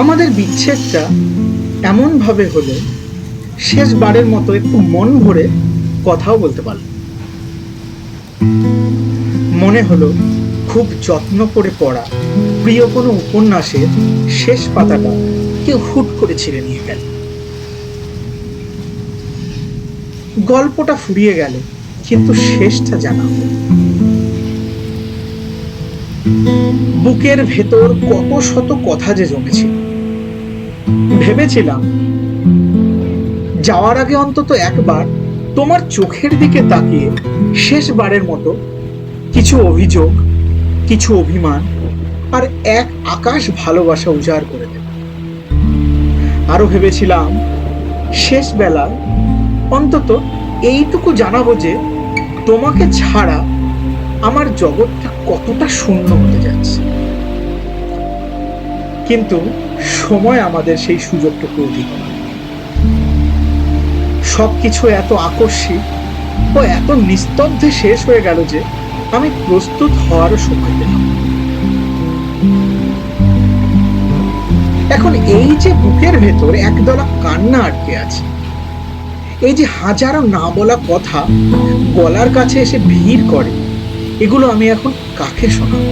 আমাদের বিচ্ছেদটা এমন ভাবে হলো, শেষবারের মতো একটু মন ভরে কথাও বলতে পারলাম। মনে হলো খুব যত্ন করে পড়া প্রিয় কোনো উপন্যাসের শেষ পাতাটা কেউ হুট করে ছিঁড়ে নিয়ে গেল। গল্পটা ফুরিয়ে গেল, কিন্তু শেষটা জানা হলো। বুকের ভেতর কত শত কথা যে জমেছিল। ভেবেছিলাম যাওয়ার আগে অন্তত একবার তোমার চোখের দিকে তাকিয়ে শেষবারের মতো কিছু অভিযোগ, কিছু অভিমান আর এক আকাশ ভালোবাসা উজাড় করে দেব। আরো ভেবেছিলাম শেষ বেলায় অন্তত এইটুকু জানাবো যে তোমাকে ছাড়া আমার জগৎটা কতটা শূন্য হতে যাচ্ছে। কিন্তু সময় আমাদের সেই সুযোগটুকু দিল না। সবকিছু এত আকস্মিক ও এত নিস্তব্ধে শেষ হয়ে গেল যে আমি প্রস্তুত হওয়ারও সময় পেলাম। এখন এই যে বুকের ভেতর একদলা কান্না আটকে আছে, এই যে হাজারো না বলা কথা গলার কাছে এসে ভিড় করে, এগুলো আমি এখন কাকে শোনাবো?